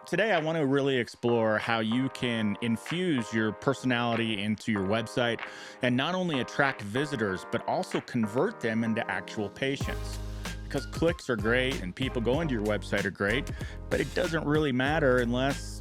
Today, I want to really explore how you can infuse your personality into your website and not only attract visitors, but also convert them into actual patients. Because clicks are great and people going to your website are great, but it doesn't really matter unless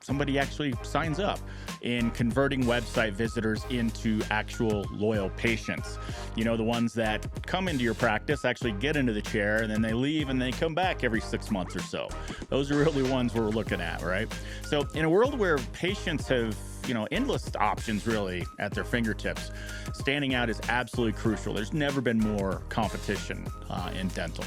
somebody actually signs up in converting website visitors into actual loyal patients. You know, the ones that come into your practice, actually get into the chair, and then they leave and they come back every 6 months or so. Those are really ones we're looking at, right? So in a world where patients have endless options really at their fingertips, standing out is absolutely crucial. There's never been more competition in dental.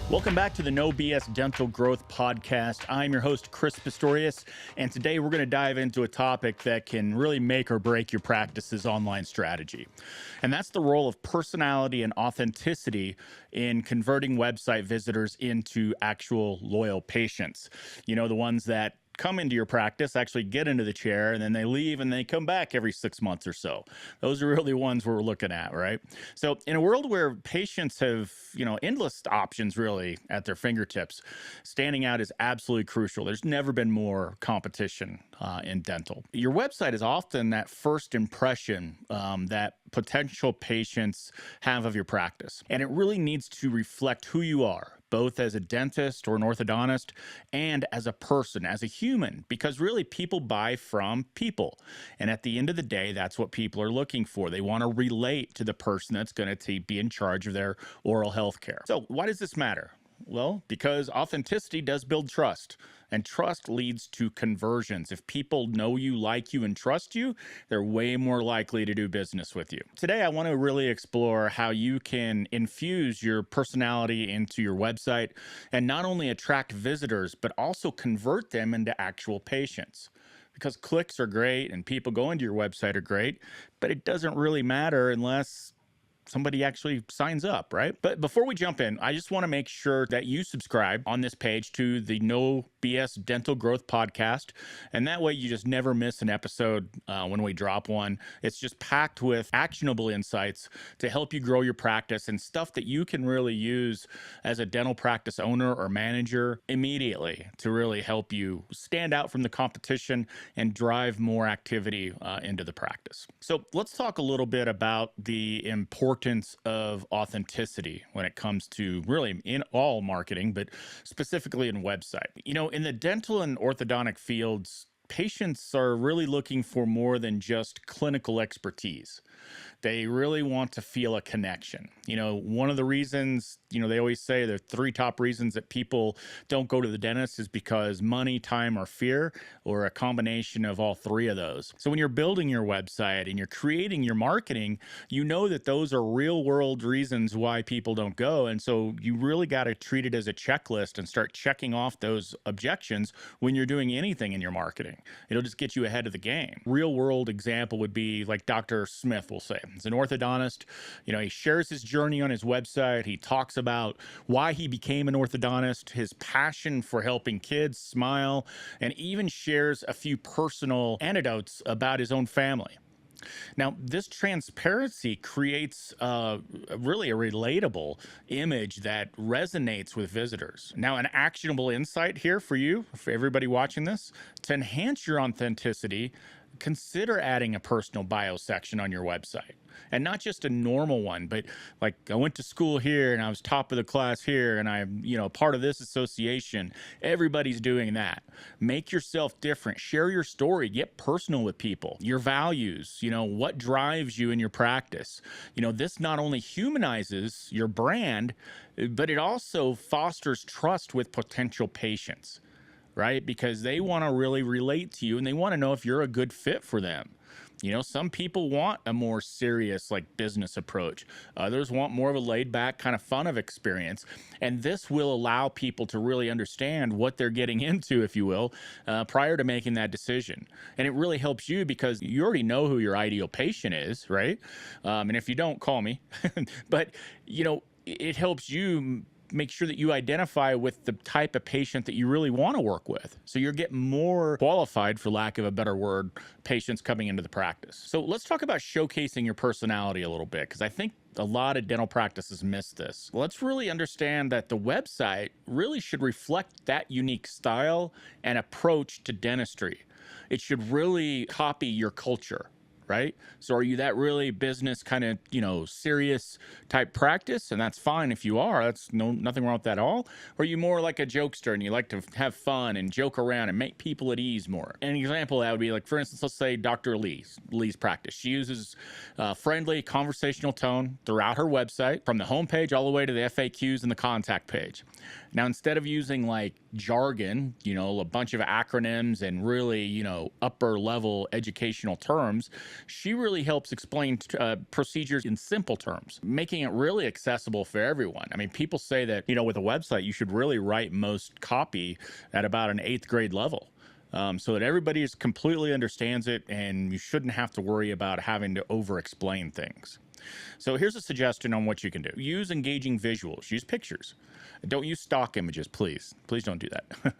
Welcome back to the No BS Dental Growth Podcast. I'm your host, Chris Pistorius, and today we're going to dive into a topic that can really make or break your practice's online strategy. And that's the role of personality and authenticity in converting website visitors into actual loyal patients. You know, the ones that come into your practice, actually get into the chair, and then they leave and they come back every 6 months or so. Those are really ones we're looking at, right? So in a world where patients have, endless options really at their fingertips, standing out is absolutely crucial. There's never been more competition in dental. Your website is often that first impression that potential patients have of your practice. And it really needs to reflect who you are, both as a dentist or an orthodontist and as a person, as a human, because really people buy from people. And at the end of the day, that's what people are looking for. They want to relate to the person that's going to be in charge of their oral health care. So why does this matter? Well, because authenticity does build trust, and trust leads to conversions. If people know you, like you, and trust you, they're way more likely to do business with you. Today, I want to really explore how you can infuse your personality into your website and not only attract visitors, but also convert them into actual patients. Because clicks are great and people going to your website are great, but it doesn't really matter unless somebody actually signs up, right? But before we jump in, I just want to make sure that you subscribe on this page to the No BS Dental Growth Podcast. And that way you just never miss an episode when we drop one. It's just packed with actionable insights to help you grow your practice and stuff that you can really use as a dental practice owner or manager immediately to really help you stand out from the competition and drive more activity into the practice. So let's talk a little bit about the importance of authenticity when it comes to really in all marketing, but specifically in website. You know, in the dental and orthodontic fields, patients are really looking for more than just clinical expertise. They really want to feel a connection. You know, one of the reasons, they always say the three top reasons that people don't go to the dentist is because money, time, or fear, or a combination of all three of those. So when you're building your website and you're creating your marketing, you know that those are real world reasons why people don't go. And so you really got to treat it as a checklist and start checking off those objections when you're doing anything in your marketing. It'll just get you ahead of the game. Real world example would be like Dr. Smith will say. He's an orthodontist. He shares his journey on his website. He talks about why he became an orthodontist, his passion for helping kids smile, and even shares a few personal anecdotes about his own family. Now, this transparency creates really a relatable image that resonates with visitors. Now, an actionable insight here for you, for everybody watching this, to enhance your authenticity, consider adding a personal bio section on your website. And not just a normal one, but like I went to school here and I was top of the class here and I'm, part of this association. Everybody's doing that. Make yourself different. Share your story. Get personal with people. Your values, what drives you in your practice. This not only humanizes your brand, but it also fosters trust with potential patients, right? Because they want to really relate to you and they want to know if you're a good fit for them. Some people want a more serious business approach. Others want more of a laid back kind of fun of experience. And this will allow people to really understand what they're getting into, if you will, prior to making that decision. And it really helps you because you already know who your ideal patient is, right? And if you don't, call me. But, it helps you make sure that you identify with the type of patient that you really want to work with. So you're getting more qualified, for lack of a better word, patients coming into the practice. So let's talk about showcasing your personality a little bit, because I think a lot of dental practices miss this. Let's really understand that the website really should reflect that unique style and approach to dentistry. It should really copy your culture, right? So are you that really business kind of, serious type practice? And that's fine if you are. That's nothing wrong with that at all. Or are you more like a jokester and you like to have fun and joke around and make people at ease more? An example of that would be, like, for instance, let's say Dr. Lee's practice. She uses friendly conversational tone throughout her website, from the homepage all the way to the FAQs and the contact page. Now, instead of using like jargon, a bunch of acronyms and really, upper level educational terms, she really helps explain procedures in simple terms, making it really accessible for everyone. I mean, people say that, with a website, you should really write most copy at about an 8th grade level. So that everybody completely understands it, and you shouldn't have to worry about having to over-explain things. So here's a suggestion on what you can do. Use engaging visuals. Use pictures. Don't use stock images, please. Please don't do that.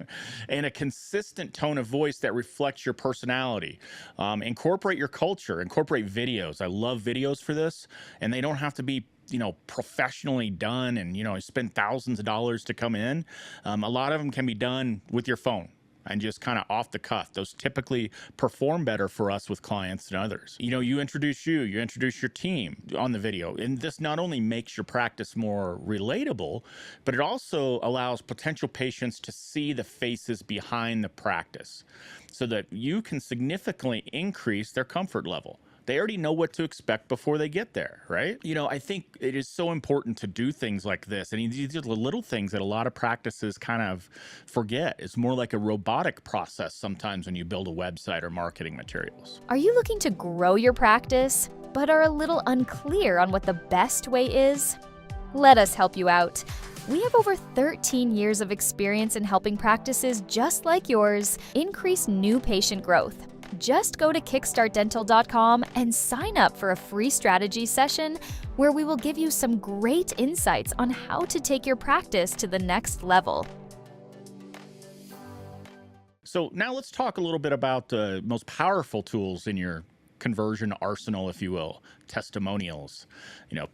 And a consistent tone of voice that reflects your personality. Incorporate your culture. Incorporate videos. I love videos for this, and they don't have to be professionally done and, spend thousands of dollars to come in. A lot of them can be done with your phone and just kind of off the cuff. Those typically perform better for us with clients than others. You introduce your team on the video. And this not only makes your practice more relatable, but it also allows potential patients to see the faces behind the practice so that you can significantly increase their comfort level. They already know what to expect before they get there, right? I think it is so important to do things like this. And these are the little things that a lot of practices kind of forget. It's more like a robotic process sometimes when you build a website or marketing materials. Are you looking to grow your practice, but are a little unclear on what the best way is? Let us help you out. We have over 13 years of experience in helping practices just like yours increase new patient growth. Just go to kickstartdental.com and sign up for a free strategy session where we will give you some great insights on how to take your practice to the next level. So now let's talk a little bit about the most powerful tools in your conversion arsenal, if you will. Testimonials,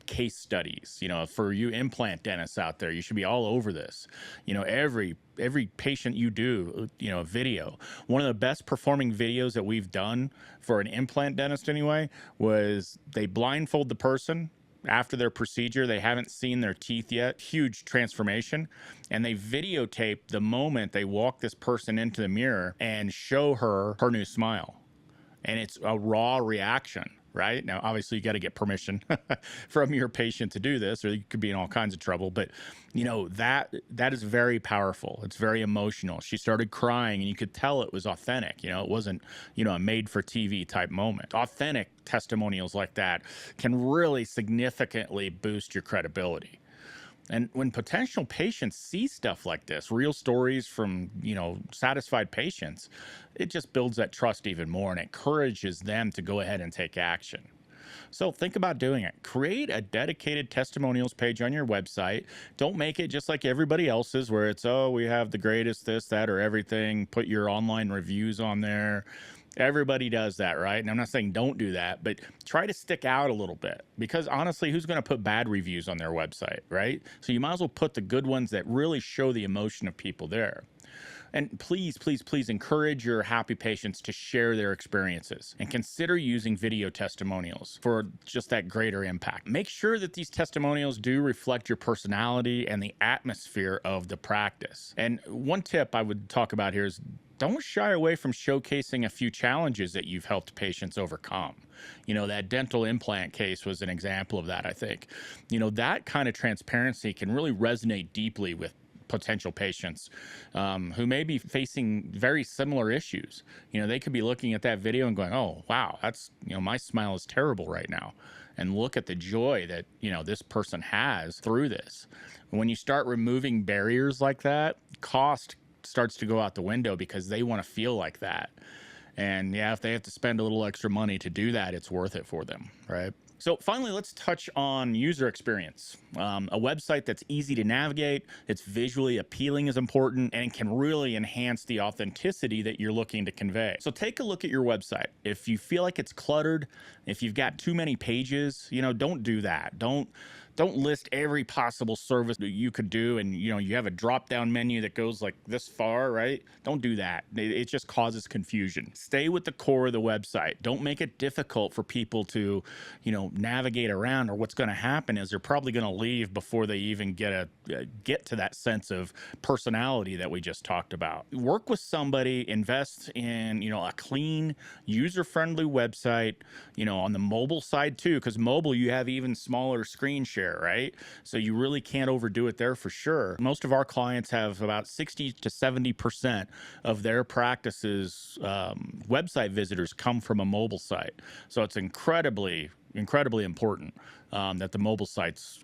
case studies. For you implant dentists out there, you should be all over this. Every patient you do, a video. One of the best performing videos that we've done for an implant dentist anyway was they blindfold the person after their procedure. They haven't seen their teeth yet. Huge transformation. And they videotape the moment they walk this person into the mirror and show her new smile. And it's a raw reaction, right? Now, obviously, you got to get permission from your patient to do this, or you could be in all kinds of trouble. But, that is very powerful. It's very emotional. She started crying, and you could tell it was authentic. It wasn't, a made-for-TV type moment. Authentic testimonials like that can really significantly boost your credibility. And when potential patients see stuff like this, real stories from, satisfied patients, it just builds that trust even more and encourages them to go ahead and take action. So think about doing it. Create a dedicated testimonials page on your website. Don't make it just like everybody else's where it's, we have the greatest this, that, or everything. Put your online reviews on there. Everybody does that, right? And I'm not saying don't do that, but try to stick out a little bit, because honestly, who's going to put bad reviews on their website, right? So you might as well put the good ones that really show the emotion of people there. And please, please, please encourage your happy patients to share their experiences, and consider using video testimonials for just that greater impact. Make sure that these testimonials do reflect your personality and the atmosphere of the practice. And one tip I would talk about here is don't shy away from showcasing a few challenges that you've helped patients overcome. That dental implant case was an example of that, I think. That kind of transparency can really resonate deeply with potential patients who may be facing very similar issues. They could be looking at that video and going, oh, wow, that's, my smile is terrible right now. And look at the joy that, this person has through this. When you start removing barriers like that, cost starts to go out the window, because they want to feel like that. And yeah, if they have to spend a little extra money to do that, it's worth it for them, right? So finally, let's touch on user experience. A website that's easy to navigate, it's visually appealing is important, and can really enhance the authenticity that you're looking to convey. So take a look at your website. If you feel like it's cluttered, if you've got too many pages, don't do that. Don't list every possible service that you could do, and you have a drop-down menu that goes like this far, right? Don't do that. It just causes confusion. Stay with the core of the website. Don't make it difficult for people to, navigate around, or what's going to happen is they're probably going to leave before they even get to that sense of personality that we just talked about. Work with somebody, invest in, a clean, user-friendly website, on the mobile side too, because mobile, you have even smaller screen share, right? So you really can't overdo it there for sure. Most of our clients have about 60 to 70% of their practices website visitors come from a mobile site. So it's incredibly important that the mobile site's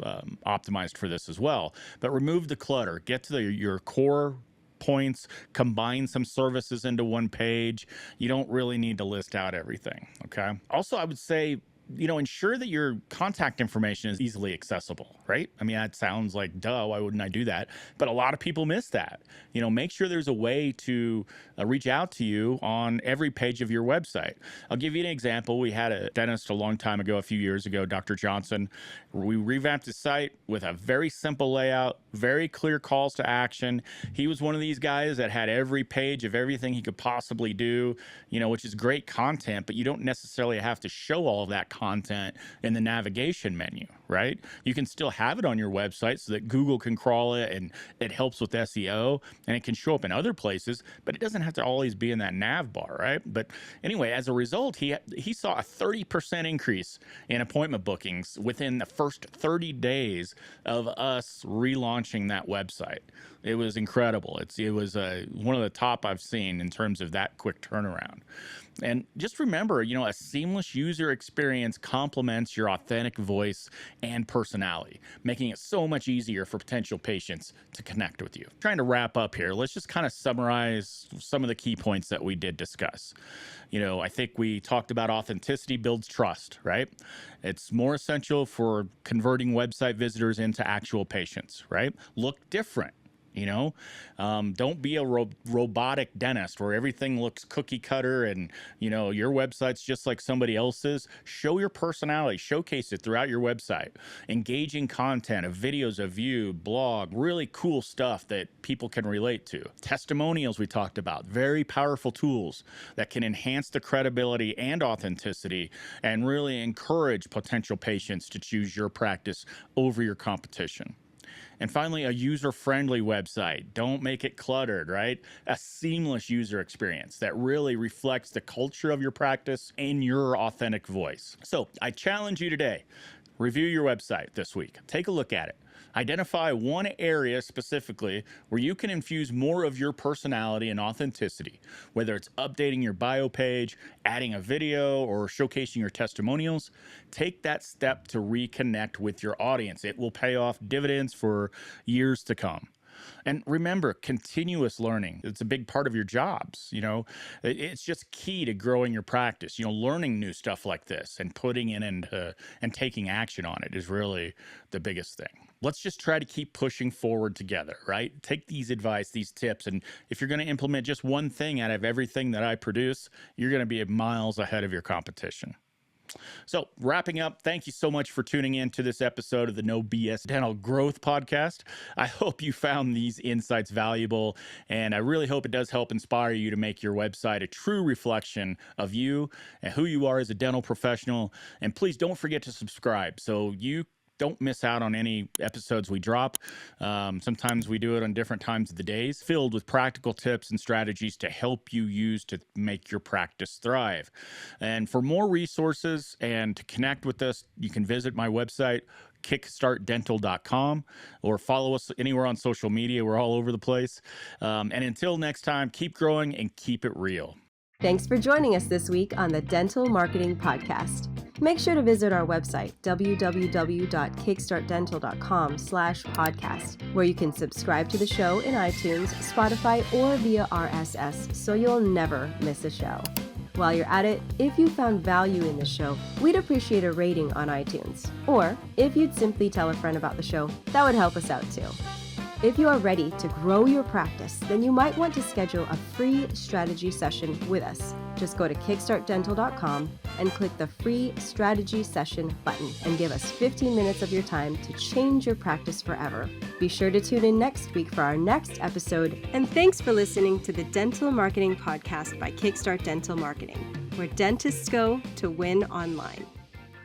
optimized for this as well. But remove the clutter, get to your core points, combine some services into one page. You don't really need to list out everything, okay? Also, I would say, ensure that your contact information is easily accessible, right? I mean, that sounds like, duh, why wouldn't I do that? But a lot of people miss that. Make sure there's a way to reach out to you on every page of your website. I'll give you an example. We had a dentist a few years ago, Dr. Johnson. We revamped his site with a very simple layout, very clear calls to action. He was one of these guys that had every page of everything he could possibly do, which is great content, but you don't necessarily have to show all of that content in the navigation menu, right? You can still have it on your website so that Google can crawl it, and it helps with SEO, and it can show up in other places, but it doesn't have to always be in that nav bar, right? But anyway, as a result, he saw a 30% increase in appointment bookings within the first 30 days of us relaunching that website. It was incredible. It was one of the top I've seen in terms of that quick turnaround. And just remember, a seamless user experience complements your authentic voice and personality, making it so much easier for potential patients to connect with you. Trying to wrap up here, let's just kind of summarize some of the key points that we did discuss. I think we talked about authenticity builds trust, right? It's more essential for converting website visitors into actual patients, right? Look different. Don't be a robotic dentist where everything looks cookie cutter and, your website's just like somebody else's. Show your personality, showcase it throughout your website. Engaging content of videos of you, blog, really cool stuff that people can relate to. Testimonials we talked about, very powerful tools that can enhance the credibility and authenticity and really encourage potential patients to choose your practice over your competition. And finally, a user-friendly website. Don't make it cluttered, right? A seamless user experience that really reflects the culture of your practice and your authentic voice. So I challenge you today, review your website this week. Take a look at it. Identify one area specifically where you can infuse more of your personality and authenticity, whether it's updating your bio page, adding a video, or showcasing your testimonials. Take that step to reconnect with your audience. It will pay off dividends for years to come. And remember, continuous learning. It's a big part of your jobs. It's just key to growing your practice. Learning new stuff like this and putting it into and taking action on it is really the biggest thing. Let's just try to keep pushing forward together, right? Take these advice, these tips, and if you're going to implement just one thing out of everything that I produce, you're going to be miles ahead of your competition. So wrapping up, thank you so much for tuning in to this episode of the No BS Dental Growth Podcast. I hope you found these insights valuable, and I really hope it does help inspire you to make your website a true reflection of you and who you are as a dental professional. And please don't forget to subscribe so you don't miss out on any episodes we drop. Sometimes we do it on different times of the days, filled with practical tips and strategies to help you use to make your practice thrive. And for more resources and to connect with us, you can visit my website, kickstartdental.com, or follow us anywhere on social media. We're all over the place. And until next time, keep growing and keep it real. Thanks for joining us this week on the Dental Marketing Podcast. Make sure to visit our website, www.kickstartdental.com/podcast, where you can subscribe to the show in iTunes, Spotify, or via RSS, so you'll never miss a show. While you're at it, if you found value in the show, we'd appreciate a rating on iTunes. Or if you'd simply tell a friend about the show, that would help us out too. If you are ready to grow your practice, then you might want to schedule a free strategy session with us. Just go to kickstartdental.com and click the free strategy session button and give us 15 minutes of your time to change your practice forever. Be sure to tune in next week for our next episode. And thanks for listening to the Dental Marketing Podcast by Kickstart Dental Marketing, where dentists go to win online.